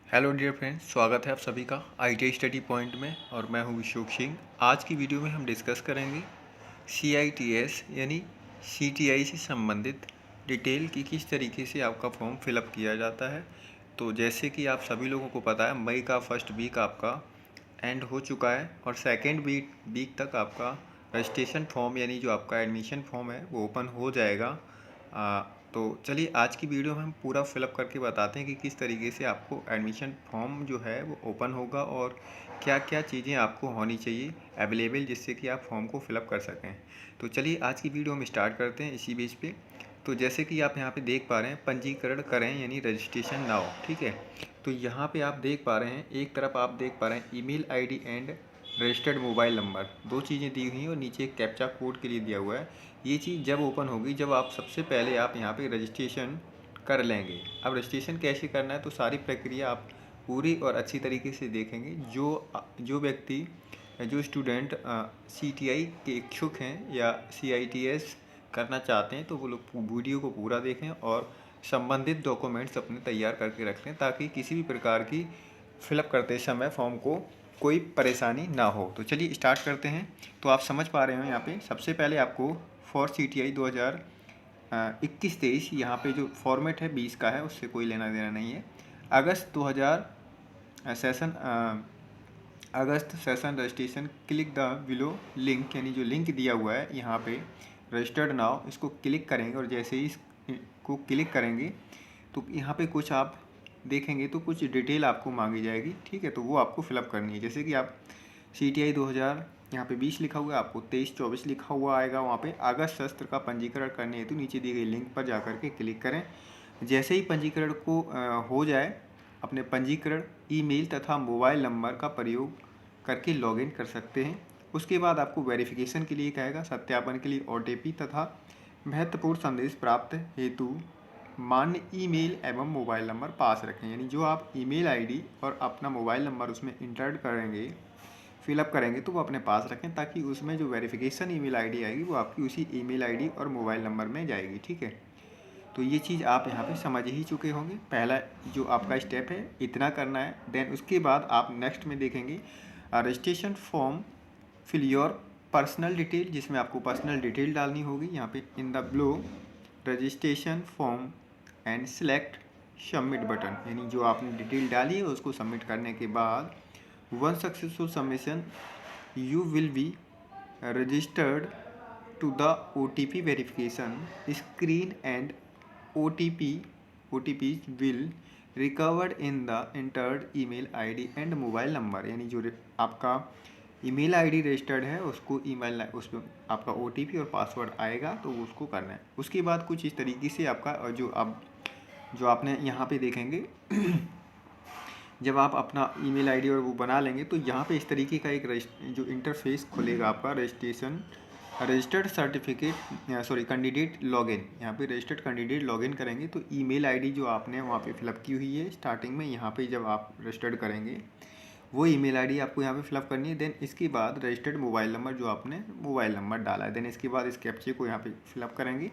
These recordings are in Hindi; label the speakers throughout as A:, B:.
A: हेलो डियर फ्रेंड्स, स्वागत है आप सभी का आईटीआई स्टडी पॉइंट में। और मैं हूं विशोक सिंह। आज की वीडियो में हम डिस्कस करेंगे सीआईटीएस यानी सीटीआई से संबंधित डिटेल की किस तरीके से आपका फॉर्म फिलअप किया जाता है। तो जैसे कि आप सभी लोगों को पता है, मई का फर्स्ट वीक आपका एंड हो चुका है और सेकेंड वीक तक आपका रजिस्ट्रेशन फॉर्म यानी जो आपका एडमिशन फॉर्म है वो ओपन हो जाएगा। तो चलिए आज की वीडियो में हम पूरा फिलअप करके बताते हैं कि किस तरीके से आपको एडमिशन फॉर्म जो है वो ओपन होगा और क्या क्या चीज़ें आपको होनी चाहिए अवेलेबल, जिससे कि आप फॉर्म को फिलअप कर सकें। तो चलिए आज की वीडियो हम स्टार्ट करते हैं इसी बेस पे। तो जैसे कि आप यहाँ पे देख पा रहे हैं, पंजीकरण करें यानी रजिस्ट्रेशन नाउ, ठीक है। तो यहाँ पे आप देख पा रहे हैं, एक तरफ आप देख पा रहे हैं email ID and registered mobile number, दो चीज़ें दी हुई हैं और नीचे एक कैप्चा कोड के लिए दिया हुआ है। ये चीज़ जब ओपन होगी, जब आप सबसे पहले आप यहाँ पे रजिस्ट्रेशन कर लेंगे। अब रजिस्ट्रेशन कैसे करना है, तो सारी प्रक्रिया आप पूरी और अच्छी तरीके से देखेंगे। जो व्यक्ति जो स्टूडेंट सीटीआई के इच्छुक हैं या सीआईटीएस करना चाहते हैं, तो वो लोग वीडियो को पूरा देखें और संबंधित डॉक्यूमेंट्स अपने तैयार करके रख लें, ताकि किसी भी प्रकार की फिलअप करते समय फॉर्म को कोई परेशानी ना हो। तो चलिए स्टार्ट करते हैं। तो आप समझ पा रहे हो, यहाँ पे सबसे पहले आपको फॉर सीटीआई 2021-23 यहाँ पे जो फॉर्मेट है 20 का है, उससे कोई लेना देना नहीं है। अगस्त 2000 session August session registration, click the below link, यानी जो लिंक दिया हुआ है यहाँ पे रजिस्टर्ड नाउ, इसको क्लिक करेंगे और जैसे ही इसको क्लिक करेंगे तो यहाँ पे कुछ आप देखेंगे तो कुछ डिटेल आपको मांगी जाएगी, ठीक है। तो वो आपको फिलअप करनी है। जैसे कि आप सीटीआई 2000 यहाँ पे 20 लिखा हुआ है, आपको 23-24 लिखा हुआ आएगा। वहाँ पे अगस्त सत्र का पंजीकरण करने हेतु नीचे दी गई लिंक पर जाकर के क्लिक करें। जैसे ही पंजीकरण को हो जाए, अपने पंजीकरण ईमेल तथा मोबाइल नंबर का प्रयोग करके लॉगिन कर सकते हैं। उसके बाद आपको वेरिफिकेशन के लिए कहेगा, सत्यापन के लिए ओटीपी तथा महत्वपूर्ण संदेश प्राप्त हेतु मान्य ईमेल एवं मोबाइल नंबर पास रखें। यानी जो आप ईमेल आईडी और अपना मोबाइल नंबर उसमें इंटर करेंगे, फिलअप करेंगे, तो वो अपने पास रखें, ताकि उसमें जो वेरिफिकेशन ईमेल आईडी आएगी वो आपकी उसी ईमेल आईडी और मोबाइल नंबर में जाएगी, ठीक है। तो ये चीज़ आप यहाँ पे समझ ही चुके होंगे। पहला जो आपका स्टेप है इतना करना है। देन उसके बाद आप नेक्स्ट में देखेंगे registration form, fill your personal detail, जिसमें आपको पर्सनल डिटेल डालनी होगी। यहाँ पे in the below registration form and select submit button, यानी जो आपने डिटेल डाली है उसको सबमिट करने के बाद one successful submission you will be registered to the OTP verification screen and OTPs will recovered in the entered email ID and mobile number, यानी जो आपका ईमेल आईडी रजिस्टर्ड है उसको ईमेल उसमें आपका OTP और पासवर्ड आएगा, तो उसको करना है। उसके बाद कुछ इस तरीके से आपका जो आपने यहाँ पे देखेंगे जब आप अपना ईमेल आईडी और वो बना लेंगे, तो यहाँ पे इस तरीके का एक जो इंटरफेस खुलेगा आपका रजिस्टर्ड सर्टिफिकेट कैंडिडेट लॉगिन। यहाँ पे रजिस्टर्ड कैंडिडेट लॉगिन करेंगे तो ईमेल आईडी जो आपने वहाँ पे फिलअप की हुई है स्टार्टिंग में, यहाँ पे जब आप रजिस्टर्ड करेंगे वो ईमेल आईडी आपको यहाँ पे फिलअप करनी है। देन इसके बाद रजिस्टर्ड मोबाइल नंबर जो आपने मोबाइल नंबर डाला है, देन इसके बाद इस कैप्चे को यहाँ पे फिलअप करेंगे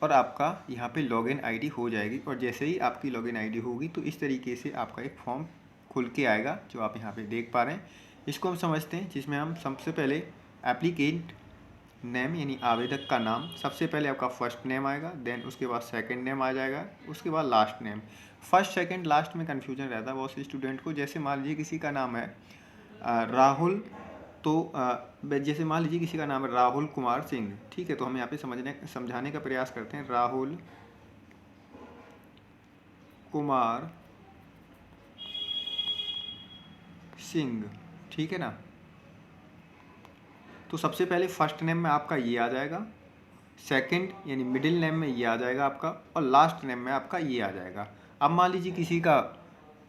A: और आपका यहाँ पे लॉगिन आईडी हो जाएगी। और जैसे ही आपकी लॉगिन आईडी होगी तो इस तरीके से आपका एक फॉर्म खुल के आएगा, जो आप यहाँ पे देख पा रहे हैं। इसको हम समझते हैं, जिसमें हम सबसे पहले एप्लीकेंट नेम यानी आवेदक का नाम, सबसे पहले आपका फर्स्ट नेम आएगा, देन उसके बाद सेकंड नेम आ जाएगा, उसके बाद last name. First second last में कन्फ्यूजन रहता है बहुत से स्टूडेंट को। जैसे मान लीजिए किसी का नाम है राहुल, तो जैसे मान लीजिए किसी का नाम है राहुल कुमार सिंह, ठीक है। तो हम यहाँ पे समझाने का प्रयास करते हैं, राहुल कुमार सिंह, ठीक है ना। तो सबसे पहले फर्स्ट नेम में आपका ये आ जाएगा, सेकंड यानी मिडिल नेम में ये आ जाएगा आपका, और लास्ट नेम में आपका ये आ जाएगा। अब मान लीजिए किसी का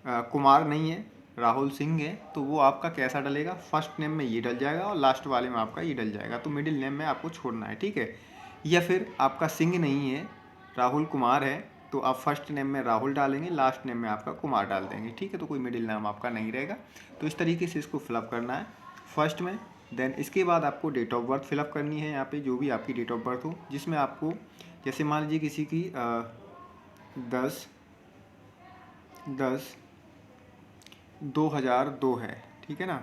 A: कुमार नहीं है, राहुल सिंह है, तो वो आपका कैसा डलेगा, फर्स्ट नेम में ये डल जाएगा और लास्ट वाले में आपका ये डल जाएगा। तो मिडिल नेम में आपको छोड़ना है, ठीक है। या फिर आपका सिंह नहीं है, राहुल कुमार है, तो आप फर्स्ट नेम में राहुल डालेंगे, लास्ट नेम में आपका कुमार डाल देंगे, ठीक है। तो कोई मिडिल नाम आपका नहीं रहेगा। तो इस तरीके से इसको फिलअप करना है फर्स्ट में। देन इसके बाद आपको डेट ऑफ बर्थ फिलअप करनी है, यहाँ पे जो भी आपकी डेट ऑफ बर्थ हो, जिसमें आपको जैसे मान लीजिए किसी की 10/10 2002 है, ठीक है ना,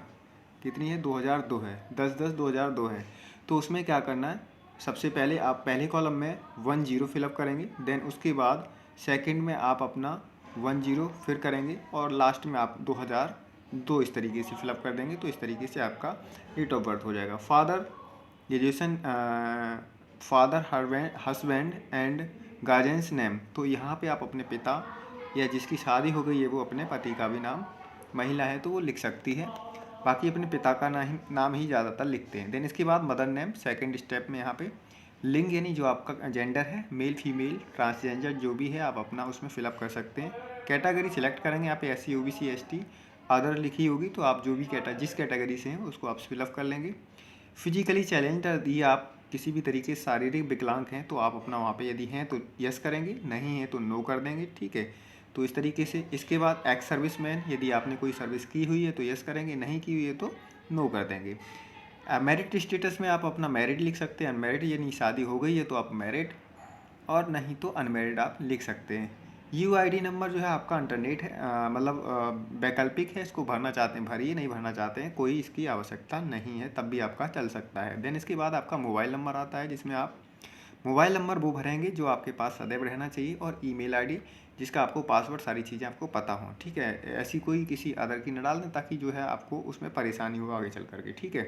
A: कितनी है 2002 है, 10/10/2002 है। तो उसमें क्या करना है, सबसे पहले आप पहले कॉलम में 10 फिलअप करेंगे, देन उसके बाद सेकंड में आप अपना 10 फिर करेंगे और लास्ट में आप 2002 इस तरीके से फिलअप कर देंगे। तो इस तरीके से आपका डेट ऑफ बर्थ हो जाएगा। Father, graduation, father, husband and guardians name, तो यहाँ पे आप अपने पिता या जिसकी शादी हो गई है वो अपने पति का भी नाम, महिला है तो वो लिख सकती है, बाकी अपने पिता का नाम ही ज़्यादातर लिखते हैं। देन इसके बाद मदर नेम, सेकंड स्टेप में यहाँ पे लिंग यानी जो आपका जेंडर है, मेल फीमेल ट्रांसजेंडर जो भी है आप अपना उसमें फिलअप कर सकते हैं। कैटेगरी सिलेक्ट करेंगे, यहाँ पे SC OBC ST अदर लिखी होगी, तो आप जो भी जिस कैटेगरी से हैं उसको आप फिलअप कर लेंगे। फिजिकली चैलेंज यदि आप किसी भी तरीके से शारीरिक विकलांग हैं तो आप अपना वहाँ पे यदि हैं तो यस करेंगे, नहीं है तो नो कर देंगे, ठीक है। तो इस तरीके से इसके बाद एक्स सर्विस मैन, यदि आपने कोई सर्विस की हुई है तो यस करेंगे, नहीं की हुई है तो नो कर देंगे। मैरिड स्टेटस में आप अपना मैरिड लिख सकते हैं, अनमैरिड यानी शादी हो गई है तो आप मैरिड, और नहीं तो अनमैरिड आप लिख सकते हैं। UID नंबर जो है आपका इंटरनेट है, मतलब वैकल्पिक है, इसको भरना चाहते हैं भरिए, नहीं भरना चाहते हैं कोई इसकी आवश्यकता नहीं है, तब भी आपका चल सकता है। देन इसके बाद आपका मोबाइल नंबर आता है, जिसमें आप मोबाइल नंबर वो भरेंगे जो आपके पास सदैव रहना चाहिए, और ईमेल आईडी जिसका आपको पासवर्ड सारी चीज़ें आपको पता हों, ठीक है। ऐसी कोई किसी अदर की न डाल दें ताकि जो है आपको उसमें परेशानी हो आगे चल करके, ठीक है।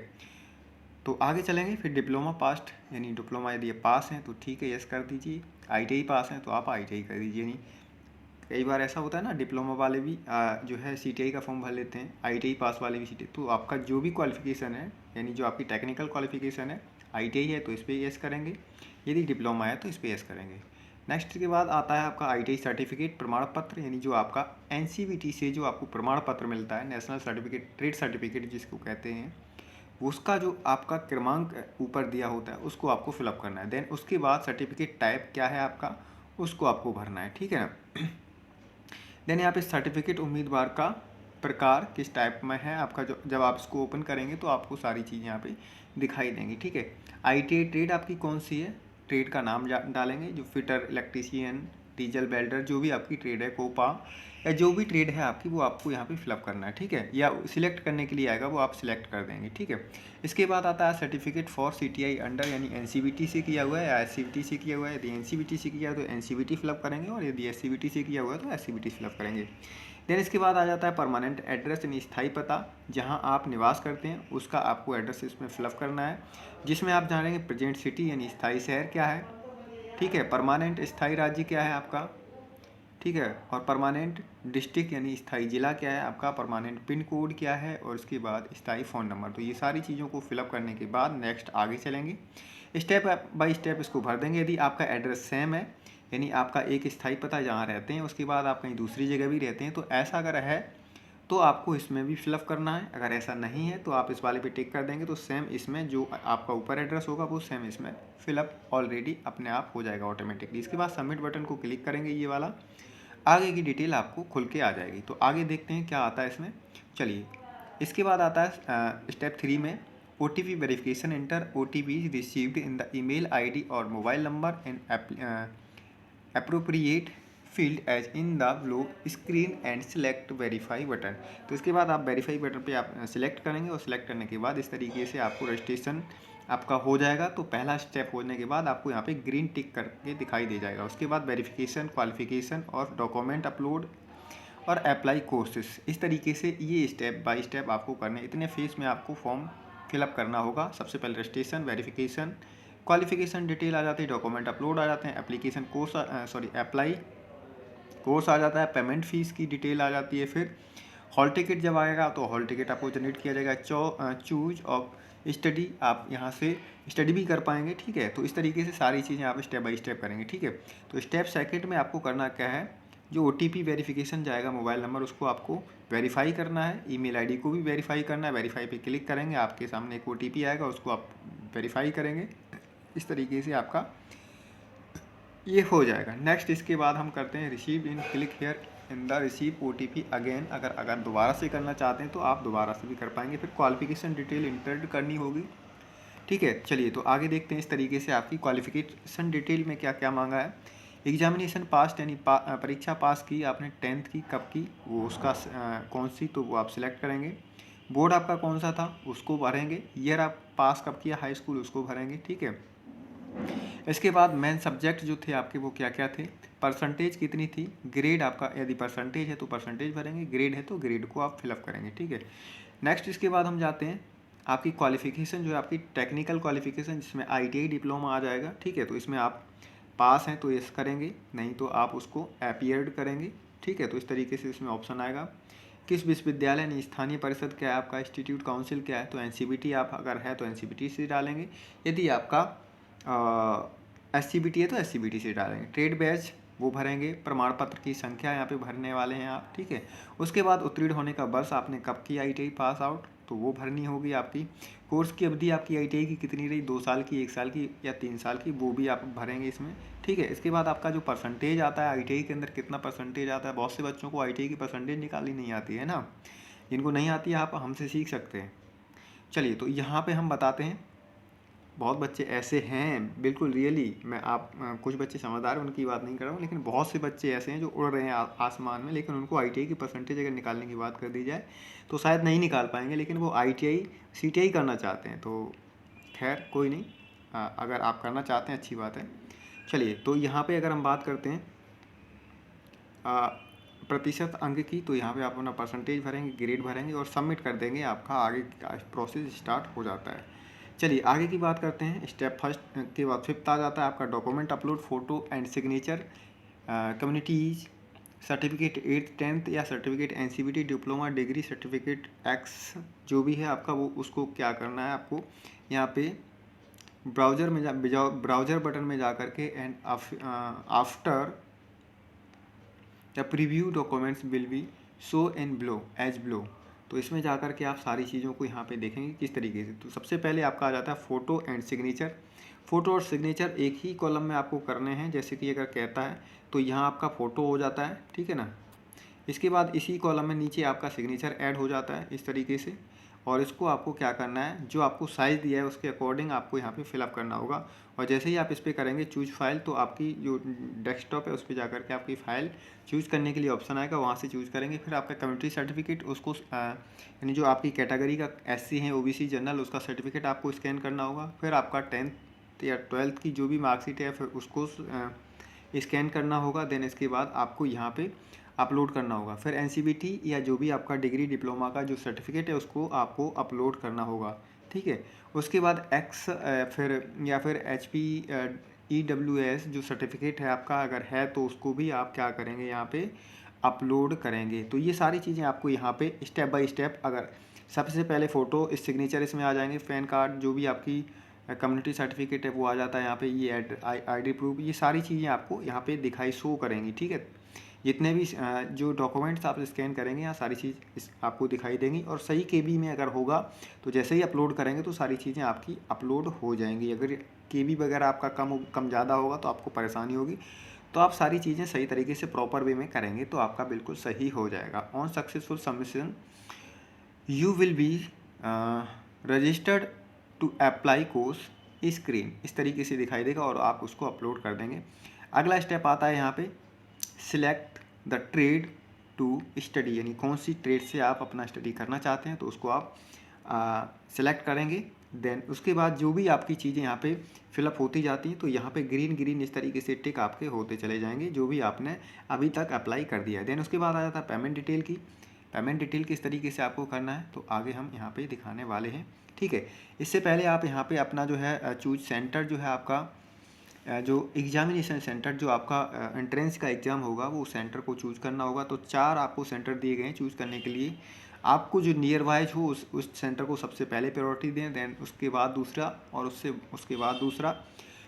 A: तो आगे चलेंगे फिर डिप्लोमा पास्ट, यानी डिप्लोमा यदि पास हैं तो ठीक है यस कर दीजिए, ITI पास हैं तो आप ITI कर दीजिए। नहीं, कई बार ऐसा होता है ना, डिप्लोमा वाले भी जो है CTI का फॉर्म भर लेते हैं, ITI पास वाले भी CTI, तो आपका जो भी क्वालिफिकेशन है यानी जो आपकी टेक्निकल क्वालिफिकेशन है, ITI है तो इस पर यस करेंगे, यदि डिप्लोमा है तो इस पर यस करेंगे। नेक्स्ट के बाद आता है आपका ITI सर्टिफिकेट प्रमाण पत्र, यानी जो आपका NCVT से जो आपको प्रमाण पत्र मिलता है, नेशनल सर्टिफिकेट, ट्रेड सर्टिफिकेट जिसको कहते हैं, उसका जो आपका क्रमांक ऊपर दिया होता है उसको आपको फिलअप करना है। देन उसके बाद सर्टिफिकेट टाइप क्या है आपका, उसको आपको भरना है, ठीक है ना। देन यहाँ पे सर्टिफिकेट उम्मीदवार का प्रकार किस टाइप में है आपका, जो जब आप इसको ओपन करेंगे तो आपको सारी चीज़ें यहाँ पे दिखाई देंगी, ठीक है। ITI ट्रेड आपकी कौन सी है, ट्रेड का नाम डालेंगे, जो फिटर, इलेक्ट्रीशियन, डीजल वेल्डर, जो भी आपकी ट्रेड है, कोपा या जो भी ट्रेड है आपकी, वो आपको यहाँ पे फिलअप करना है, ठीक है। या सिलेक्ट करने के लिए आएगा वो आप सिलेक्ट कर देंगे, ठीक है। इसके बाद आता है सर्टिफिकेट फॉर CTI अंडर, यानी NCVT से किया हुआ है या SCVT से किया हुआ है। यदि NCVT से किया है तो NCVT फिलअप करेंगे, और यदि SCVT से किया हुआ है तो SCVT फिलअप करेंगे। देन इसके बाद आ जाता है परमानेंट एड्रेस, यानी स्थायी पता, जहाँ आप निवास करते हैं उसका आपको एड्रेस इसमें फिलअप करना है, जिसमें आप जानेंगे प्रेजेंट सिटी यानी स्थायी शहर क्या है, ठीक है। परमानेंट स्थायी राज्य क्या है आपका, ठीक है। और परमानेंट डिस्ट्रिक्ट यानी स्थायी जिला क्या है आपका, परमानेंट पिन कोड क्या है, और उसके बाद स्थायी फ़ोन नंबर। तो ये सारी चीज़ों को फिलअप करने के बाद नेक्स्ट आगे चलेंगे, स्टेप बाय स्टेप इसको भर देंगे। यदि आपका एड्रेस सेम है, यानी आपका एक स्थायी पता जहाँ रहते हैं उसके बाद आप कहीं दूसरी जगह भी रहते हैं, तो ऐसा अगर है तो आपको इसमें भी फिलअप करना है। अगर ऐसा नहीं है तो आप इस वाले पे टिक कर देंगे, तो सेम इसमें जो आपका ऊपर एड्रेस होगा वो सेम इसमें फिलअप ऑलरेडी अपने आप हो जाएगा ऑटोमेटिकली। इसके बाद सबमिट बटन को क्लिक करेंगे, ये वाला आगे की डिटेल आपको खुल के आ जाएगी। तो आगे देखते हैं क्या आता है इसमें, चलिए। इसके बाद आता है स्टेप 3 में OTP verification, enter OTP received in the email ID और mobile number in appropriate field as in the below screen and select verify button. तो इसके बाद आप वेरीफाई बटन पे आप सिलेक्ट करेंगे, और सिलेक्ट करने के बाद इस तरीके से आपको रजिस्ट्रेशन आपका हो जाएगा। तो पहला स्टेप होने के बाद आपको यहाँ पे ग्रीन टिक करके दिखाई दे जाएगा। उसके बाद वेरिफिकेशन, क्वालिफिकेशन और डॉक्यूमेंट अपलोड और अप्लाई कोर्सेस, इस तरीके से ये स्टेप बाय स्टेप आपको करने, इतने फेज में आपको फॉर्म फिलअप करना होगा। सबसे पहले रजिस्ट्रेशन, वेरिफिकेशन, क्वालिफिकेशन डिटेल आ जाती है, डॉक्यूमेंट अपलोड आ जाते हैं, एप्लीकेशन कोर्स अप्लाई कोर्स आ जाता है, पेमेंट फ़ीस की डिटेल आ जाती है। फिर हॉल टिकट जब आएगा तो हॉल टिकट आपको जनरेट किया जाएगा। चूज ऑफ स्टडी, आप यहाँ से स्टडी भी कर पाएंगे, ठीक है। तो इस तरीके से सारी चीज़ें आप स्टेप बाय स्टेप करेंगे, ठीक है। तो स्टेप सेकंड में आपको करना क्या है, जो OTP वेरिफिकेशन जाएगा मोबाइल नंबर, उसको आपको वेरीफाई करना है, ईमेल ID को भी वेरीफाई करना है। वेरीफाई पे क्लिक करेंगे, आपके सामने एक OTP आएगा, उसको आप वेरीफाई करेंगे। इस तरीके से आपका ये हो जाएगा। नेक्स्ट इसके बाद हम करते हैं receive in, click here in the receive OTP again. अगर दोबारा से करना चाहते हैं तो आप दोबारा से भी कर पाएंगे। फिर क्वालिफिकेशन डिटेल इंटर करनी होगी, ठीक है। चलिए तो आगे देखते हैं इस तरीके से आपकी क्वालिफिकेशन डिटेल में क्या क्या मांगा है। एग्जामिनेशन पास यानी परीक्षा पास की आपने 10th की, कब की, वो उसका कौन सी, तो वो आप सिलेक्ट करेंगे। बोर्ड आपका कौन सा था उसको भरेंगे। ईयर आप पास कब किया हाई स्कूल उसको भरेंगे, ठीक है। इसके बाद मेन सब्जेक्ट जो थे आपके वो क्या क्या थे, परसेंटेज कितनी थी, ग्रेड आपका, यदि परसेंटेज है तो परसेंटेज भरेंगे, ग्रेड है तो ग्रेड को आप फिलअप करेंगे, ठीक है। नेक्स्ट इसके बाद हम जाते हैं आपकी क्वालिफिकेशन जो है आपकी टेक्निकल क्वालिफिकेशन, जिसमें ITI डिप्लोमा आ जाएगा, ठीक है। तो इसमें आप पास हैं तो यस करेंगे, नहीं तो आप उसको अपीयर्ड करेंगे, ठीक है। तो इस तरीके से इसमें ऑप्शन आएगा। किस विश्वविद्यालय यानी स्थानीय परिषद क्या है आपका, इंस्टीट्यूट काउंसिल क्या है, तो NCBT आप अगर है तो NCBT से डालेंगे। यदि आपका SCBT है तो SCBT से डालेंगे। ट्रेड बैच वो भरेंगे। प्रमाण पत्र की संख्या यहाँ पे भरने वाले हैं आप, ठीक है। उसके बाद उत्तीर्ण होने का वर्ष आपने कब की ITI पास आउट, तो वो भरनी होगी आपकी। कोर्स की अवधि आपकी ITI की कितनी रही, 2 साल की, 1 साल की या 3 साल की, वो भी आप भरेंगे इसमें, ठीक है। इसके बाद आपका जो परसेंटेज आता है ITI के अंदर, कितना परसेंटेज आता है, बहुत से बच्चों को ITI की परसेंटेज निकालनी नहीं आती है ना। जिनको नहीं आती है आप हमसे सीख सकते हैं। चलिए, तो यहाँ पे हम बताते हैं, बहुत बच्चे ऐसे हैं, बिल्कुल रियली, मैं आप कुछ बच्चे समझदार हैं उनकी बात नहीं कर रहा हूँ, लेकिन बहुत से बच्चे ऐसे हैं जो उड़ रहे हैं आसमान में, लेकिन उनको ITI की परसेंटेज अगर निकालने की बात कर दी जाए तो शायद नहीं निकाल पाएंगे, लेकिन वो ITI CTI करना चाहते हैं। तो खैर कोई नहीं, अगर आप करना चाहते हैं अच्छी बात है। चलिए, तो यहाँ पे अगर हम बात करते हैं प्रतिशत अंक की, तो यहाँ पे आप अपना परसेंटेज भरेंगे, ग्रेड भरेंगे और सबमिट कर देंगे, आपका आगे का प्रोसेस स्टार्ट हो जाता है। चलिए आगे की बात करते हैं। स्टेप फर्स्ट के बाद फिफ्थ आ जाता है आपका document upload, photo and signature, communities certificate 8th 10th या certificate NCBT diploma degree certificate x जो भी है आपका, वो उसको क्या करना है आपको यहाँ पे ब्राउज़र में ब्राउज़र बटन में जा करके and after the preview documents will be show in below as below, तो इसमें जाकर के आप सारी चीज़ों को यहाँ पे देखेंगे किस तरीके से। तो सबसे पहले आपका आ जाता है फ़ोटो एंड सिग्नेचर। फ़ोटो और सिग्नेचर एक ही कॉलम में आपको करने हैं, जैसे कि अगर कहता है तो यहाँ आपका फ़ोटो हो जाता है, ठीक है ना। इसके बाद इसी कॉलम में नीचे आपका सिग्नेचर ऐड हो जाता है इस तरीके से, और इसको आपको क्या करना है, जो आपको साइज़ दिया है उसके अकॉर्डिंग आपको यहाँ पे फिलअप करना होगा। और जैसे ही आप इस पर करेंगे चूज फाइल, तो आपकी जो डेस्कटॉप है उस पर जा करके आपकी फ़ाइल चूज़ करने के लिए ऑप्शन आएगा, वहाँ से चूज़ करेंगे। फिर आपका कम्युनिटी सर्टिफिकेट, उसको यानी जो आपकी कैटेगरी का SC है, OBC जनरल, उसका सर्टिफिकेट आपको स्कैन करना होगा। फिर आपका 10th या 12th की जो भी मार्कशीट है फिर उसको स्कैन करना होगा। देन इसके बाद आपको यहाँ पे अपलोड करना होगा। फिर NCBT या जो भी आपका डिग्री डिप्लोमा का जो सर्टिफिकेट है उसको आपको अपलोड करना होगा, ठीक है। उसके बाद फिर या फिर HP EWS जो सर्टिफिकेट है आपका, अगर है तो उसको भी आप क्या करेंगे यहाँ पे अपलोड करेंगे। तो ये सारी चीज़ें आपको यहाँ पे स्टेप बाय स्टेप, अगर सबसे पहले फ़ोटो सिग्नेचर इसमें आ जाएंगे, पैन कार्ड जो भी आपकी कम्युनिटी सर्टिफिकेट है वो आ जाता है यहाँ पे, ये ID प्रूफ, ये सारी चीज़ें आपको यहाँ पे दिखाई शो करेंगी, ठीक है। जितने भी जो डॉक्यूमेंट्स आप स्कैन करेंगे यहाँ सारी चीज़ आपको दिखाई देंगी। और सही KB में अगर होगा तो जैसे ही अपलोड करेंगे तो सारी चीज़ें आपकी अपलोड हो जाएंगी। अगर KB वगैरह आपका कम ज़्यादा होगा तो आपको परेशानी होगी। तो आप सारी चीज़ें सही तरीके से प्रॉपर वे में करेंगे तो आपका बिल्कुल सही हो जाएगा। On successful submission you will be registered to apply course screen, इस तरीके से दिखाई देगा और आप उसको अपलोड कर देंगे। अगला स्टेप आता है यहाँ पे select the trade to study, यानी कौन सी ट्रेड से आप अपना स्टडी करना चाहते हैं तो उसको आप सिलेक्ट करेंगे। देन उसके बाद जो भी आपकी चीज़ें यहाँ पे फिलअप होती जाती हैं तो यहाँ पे ग्रीन इस तरीके से टिक आपके होते चले जाएंगे जो भी आपने अभी तक अप्लाई कर दिया है। देन उसके बाद आ जाता है पेमेंट डिटेल की। पेमेंट डिटेल किस तरीके से आपको करना है तो आगे हम यहाँ पे दिखाने वाले हैं, ठीक है। इससे पहले आप यहाँ पे अपना जो है चूज सेंटर जो है आपका जो एग्जामिनेशन सेंटर जो आपका एंट्रेंस का एग्ज़ाम होगा वो सेंटर को चूज़ करना होगा। तो 4 आपको सेंटर दिए गए हैं चूज़ करने के लिए। आपको जो नियर वाइज हो उस सेंटर को सबसे पहले प्रायोरिटी दें, देन उसके बाद दूसरा और उसके बाद दूसरा।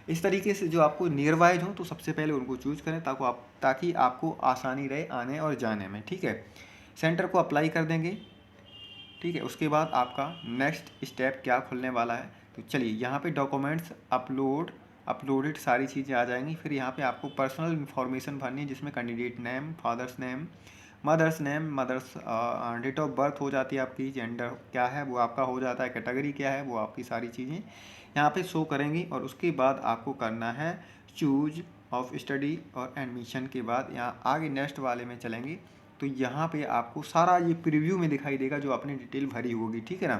A: इस तरीके से जो आपको नियर वाइज हो तो सबसे पहले उनको चूज़ करें ताकि आपको आसानी रहे आने और जाने में, ठीक है। सेंटर को अप्लाई कर देंगे, ठीक है। उसके बाद आपका नेक्स्ट स्टेप क्या खुलने वाला है तो चलिए यहाँ पे डॉक्यूमेंट्स अपलोडेड सारी चीज़ें आ जाएंगी। फिर यहाँ पे आपको पर्सनल इन्फॉर्मेशन भरनी है जिसमें candidate name, father's name, mother's date of birth हो जाती है आपकी, जेंडर क्या है वो आपका हो जाता है, कैटेगरी क्या है वो आपकी सारी चीज़ें यहाँ पे शो करेंगी। और उसके बाद आपको करना है चूज ऑफ स्टडी और एडमिशन के बाद यहाँ आगे नेक्स्ट वाले में चलेंगे तो यहाँ पे आपको सारा ये प्रीव्यू में दिखाई देगा जो आपने डिटेल भरी होगी, ठीक है ना।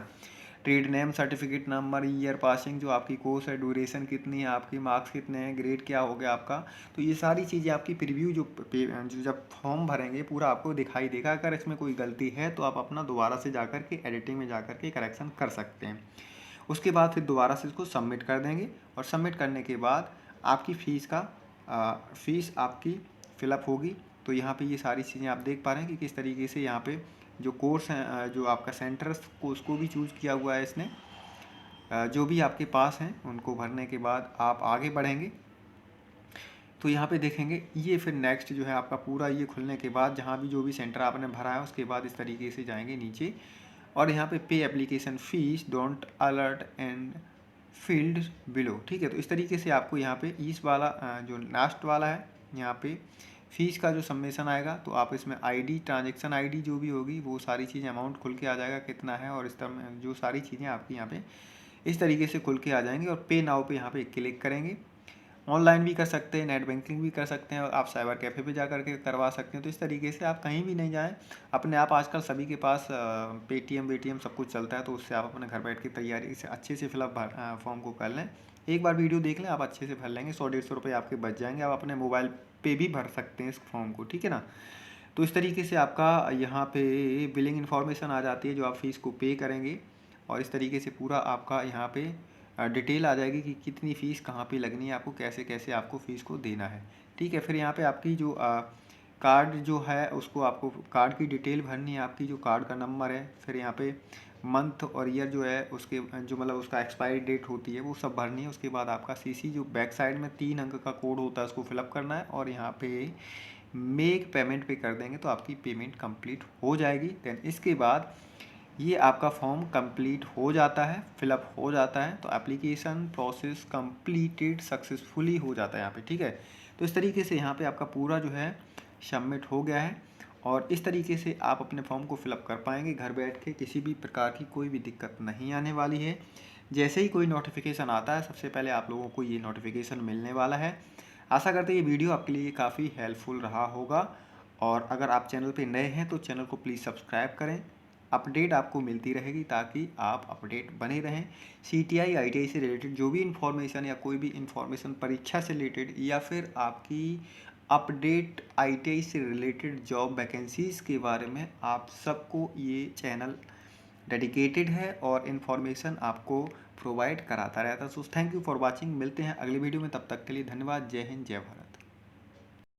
A: Trade name, certificate number, year passing, जो आपकी कोर्स है, ड्यूरेशन कितनी है आपकी, मार्क्स कितने हैं, ग्रेड क्या हो गया आपका। तो ये सारी चीज़ें आपकी प्रीव्यू जो जब फॉर्म भरेंगे पूरा आपको दिखाई देगा। अगर इसमें कोई गलती है तो आप अपना दोबारा से जाकर के एडिटिंग में जाकर के करेक्शन कर सकते हैं। उसके बाद फिर दोबारा से इसको सबमिट कर देंगे और सबमिट करने के बाद आपकी फ़ीस आपकी फिलअप होगी। तो यहाँ पे ये सारी चीज़ें आप देख पा रहे हैं कि किस तरीके से यहाँ पे जो कोर्स है, जो आपका सेंटर को उसको भी चूज़ किया हुआ है इसने। जो भी आपके पास हैं उनको भरने के बाद आप आगे बढ़ेंगे तो यहाँ पे देखेंगे ये फिर नेक्स्ट जो है आपका पूरा ये खुलने के बाद जहाँ भी जो भी सेंटर आपने भरा है उसके बाद इस तरीके से जाएंगे नीचे और यहाँ पे application fees don't alert and field below, ठीक है। तो इस तरीके से आपको यहाँ पे इस वाला जो लास्ट वाला है यहाँ पे फ़ीस का जो सबमिशन आएगा तो आप इसमें आईडी, ट्रांजैक्शन आईडी जो भी होगी वो सारी चीज़ें अमाउंट खुल के आ जाएगा कितना है और इस तरह जो सारी चीज़ें आपकी यहाँ पे इस तरीके से खुल के आ जाएंगी। और पे नाउ पे यहाँ पे क्लिक करेंगे। ऑनलाइन भी कर सकते हैं, नेट बैंकिंग भी कर सकते हैं और आप साइबर कैफ़े पे जा कर के करवा सकते हैं। तो इस तरीके से आप कहीं भी नहीं जाएं, अपने आप आजकल सभी के पास पेटीएम वेटीएम सब कुछ चलता है तो उससे आप अपने घर बैठ के तैयारी से अच्छे से फिलअप फॉर्म को कर लें। एक बार वीडियो देख लें, आप अच्छे से भर लेंगे, 100-150 रुपये आपके बच जाएंगे। आप अपने मोबाइल पे भी भर सकते हैं इस फॉर्म को, ठीक है ना। तो इस तरीके से आपका यहाँ पे बिलिंग इन्फॉर्मेशन आ जाती है जो आप फीस को पे करेंगे और इस तरीके से पूरा आपका यहाँ पे डिटेल आ जाएगी कि कितनी फ़ीस कहाँ पे लगनी है, आपको कैसे कैसे आपको फ़ीस को देना है, ठीक है। फिर यहाँ पे आपकी जो कार्ड जो है उसको आपको कार्ड की डिटेल भरनी है, आपकी जो कार्ड का नंबर है, फिर यहाँ पे मंथ और ईयर जो है उसके जो मतलब उसका एक्सपायरी डेट होती है वो सब भरनी है। उसके बाद आपका सीसी जो बैक साइड में 3 अंक का कोड होता है उसको फिलअप करना है और यहाँ पे मेक पेमेंट पे कर देंगे तो आपकी पेमेंट कंप्लीट हो जाएगी। देन इसके बाद ये आपका फॉर्म कंप्लीट हो जाता है, फिलअप हो जाता है, तो एप्लीकेशन प्रोसेस कंप्लीटेड सक्सेसफुली हो जाता है यहाँ पे, ठीक है। तो इस तरीके से यहाँ पे आपका पूरा जो है सबमिट हो गया है और इस तरीके से आप अपने फॉर्म को फिलअप कर पाएंगे घर बैठ के, किसी भी प्रकार की कोई भी दिक्कत नहीं आने वाली है। जैसे ही कोई नोटिफिकेशन आता है सबसे पहले आप लोगों को ये नोटिफिकेशन मिलने वाला है। आशा करते हैं ये वीडियो आपके लिए काफ़ी हेल्पफुल रहा होगा और अगर आप चैनल पे नए हैं तो चैनल को प्लीज़ सब्सक्राइब करें। अपडेट आपको मिलती रहेगी ताकि आप अपडेट बने रहें। CTI ITI से रिलेटेड जो भी इन्फॉर्मेशन या कोई भी इन्फॉर्मेशन परीक्षा से रिलेटेड या फिर आपकी अपडेट ITI से रिलेटेड जॉब वैकेंसीज़ के बारे में आप सबको ये चैनल डेडिकेटेड है और इन्फॉर्मेशन आपको प्रोवाइड कराता रहता है। So thank you for watching. मिलते हैं अगली वीडियो में, तब तक के लिए धन्यवाद। जय हिंद, जय भारत।